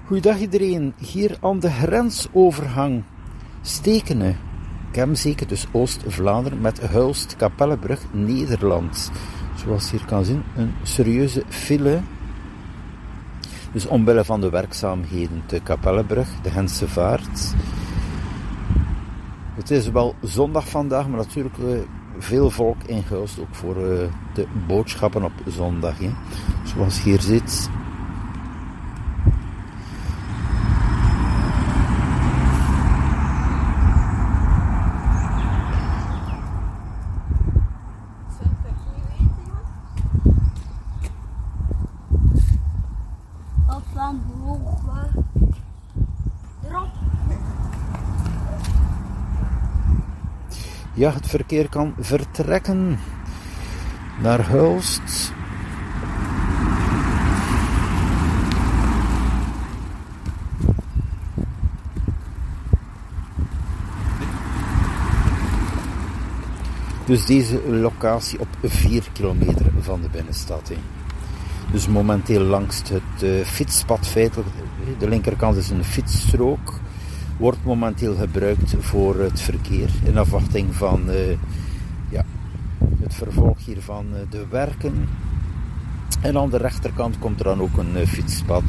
Goeiedag iedereen, hier aan de grensovergang Stekene, Kemzeke, dus Oost-Vlaanderen, met Hulst, Kapellebrug, Nederland. Zoals je hier kan zien, een serieuze file. Dus omwille van de werkzaamheden te Kapellebrug, de Gentse Vaart. Het is wel zondag vandaag, maar natuurlijk veel volk in Hulst, ook voor de boodschappen op zondag. Hè. Zoals je hier ziet. Ja, het verkeer kan vertrekken naar Hulst. Dus deze locatie op 4 kilometer van de binnenstad. Hè. Dus momenteel langs het fietspad feitelijk, de linkerkant is een fietsstrook, wordt momenteel gebruikt voor het verkeer in afwachting van het vervolg hiervan de werken. En aan de rechterkant komt er dan ook een fietspad.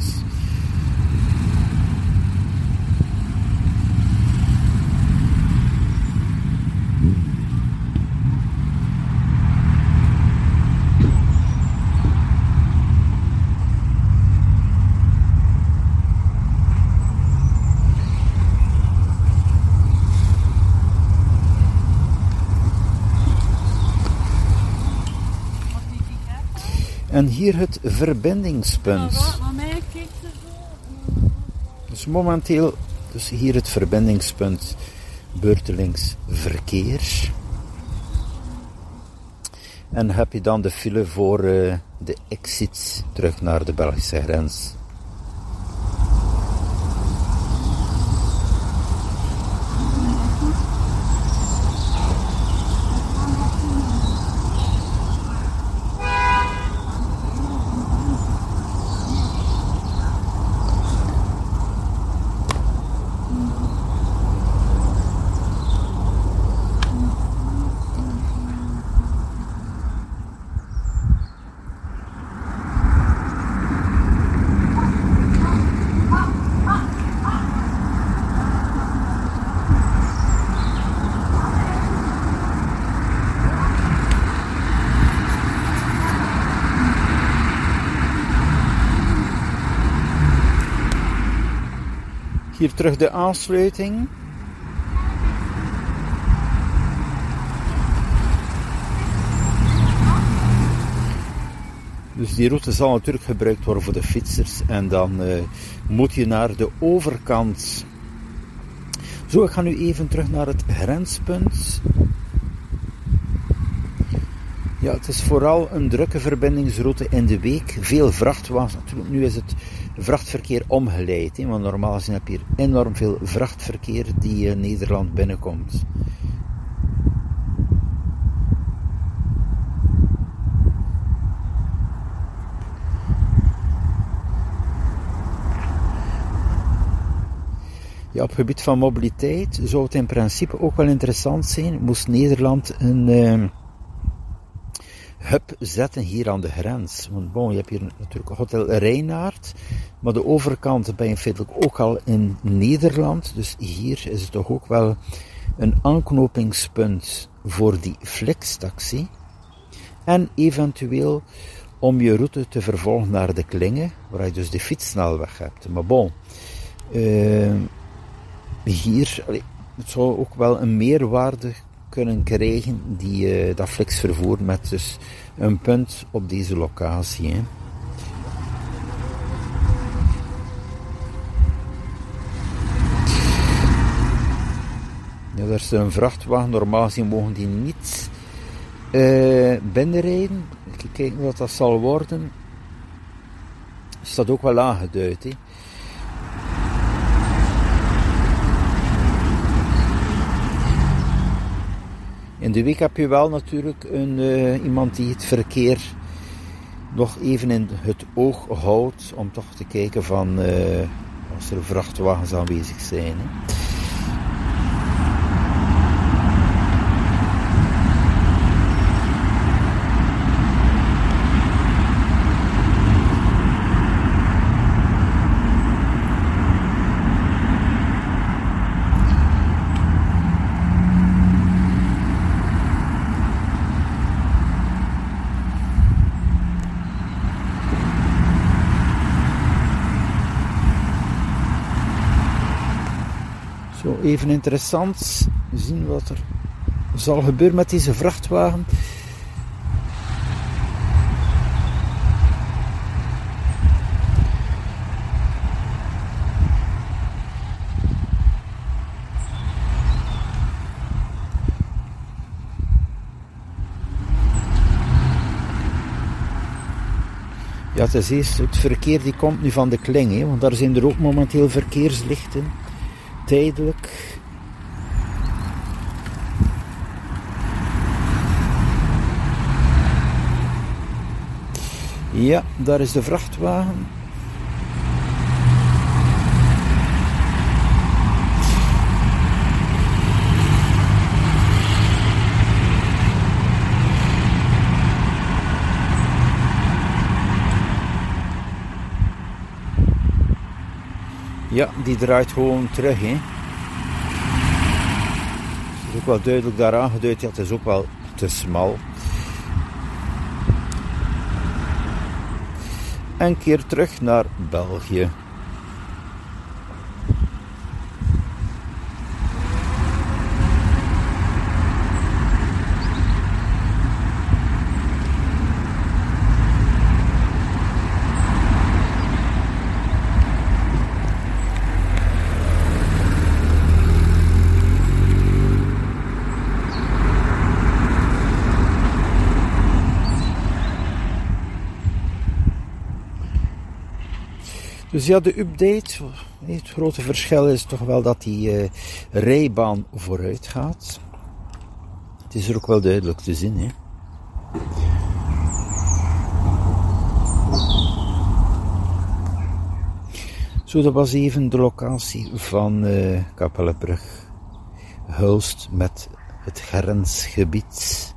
En hier het verbindingspunt. Dus momenteel, dus hier het verbindingspunt beurtelings verkeer. En heb je dan de file voor de exit terug naar de Belgische grens. Hier terug de aansluiting. Dus die route zal natuurlijk gebruikt worden voor de fietsers. En dan moet je naar de overkant. Zo, ik ga nu even terug naar het grenspunt. Ja, het is vooral een drukke verbindingsroute in de week. Veel vrachtwagens. Natuurlijk, nu is het vrachtverkeer omgeleid. Hè, want normaal gezien heb je hier enorm veel vrachtverkeer die Nederland binnenkomt. Ja, op het gebied van mobiliteit zou het in principe ook wel interessant zijn. Moest Nederland een hub zetten hier aan de grens. Want bon, je hebt hier natuurlijk Hotel Reinaard, maar de overkant ben je feitelijk ook al in Nederland. Dus hier is het toch ook wel een aanknopingspunt voor die flextaxi. En eventueel om je route te vervolgen naar de Klinge, waar je dus de fietssnelweg hebt. Maar bon, hier, het zou ook wel een meerwaarde kunnen krijgen die dat flexvervoer met dus een punt op deze locatie. Hè. Ja, daar is een vrachtwagen, normaal gezien mogen die niet binnenrijden. Even kijken wat dat zal worden. Staat ook wel aangeduid. Hè. In de week heb je wel natuurlijk iemand die het verkeer nog even in het oog houdt, om toch te kijken van, als er vrachtwagens aanwezig zijn. Hè. Zo, even interessant zien wat er zal gebeuren met deze vrachtwagen. Ja, het is eerst het verkeer die komt nu van de Kling, hè, want daar zijn er ook momenteel verkeerslichten. Tijdelijk. Ja, daar is de vrachtwagen. Ja, die draait gewoon terug, hè. Het is ook wel duidelijk daar aangeduid, ja, het is ook wel te smal. En keer terug naar België. Dus ja, de update, het grote verschil is toch wel dat die rijbaan vooruit gaat. Het is er ook wel duidelijk te zien, hè. Zo, dat was even de locatie van Kapellebrug. Hulst met het grensgebied.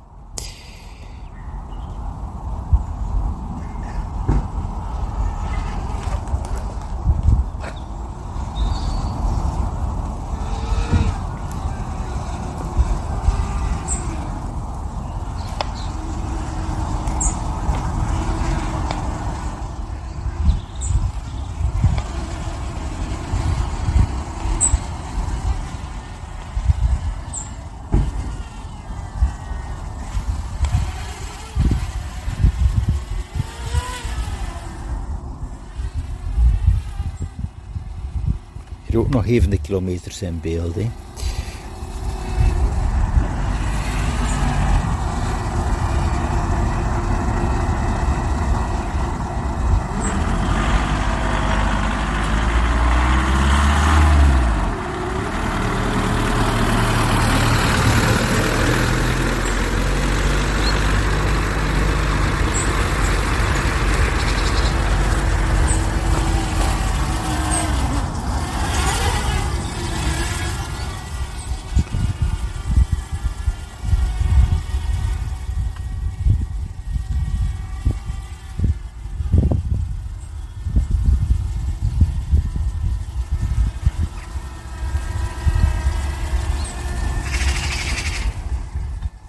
Hier ook nog even de kilometers in beeld, hè.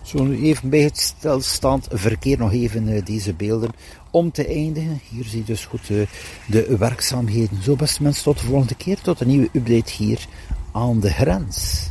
Zo, nu even bij het stilstaand verkeer nog even deze beelden om te eindigen. Hier zie je dus goed de werkzaamheden. Zo, beste mensen, tot de volgende keer, tot een nieuwe update hier aan de grens.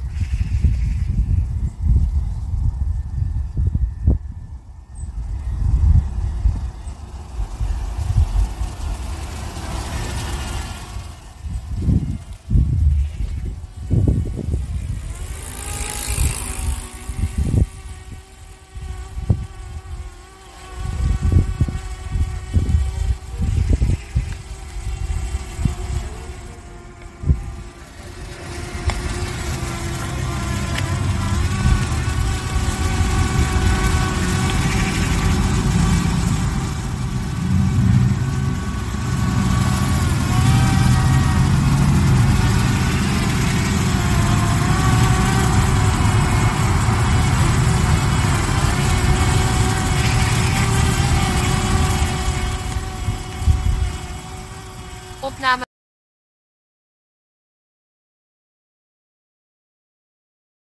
opname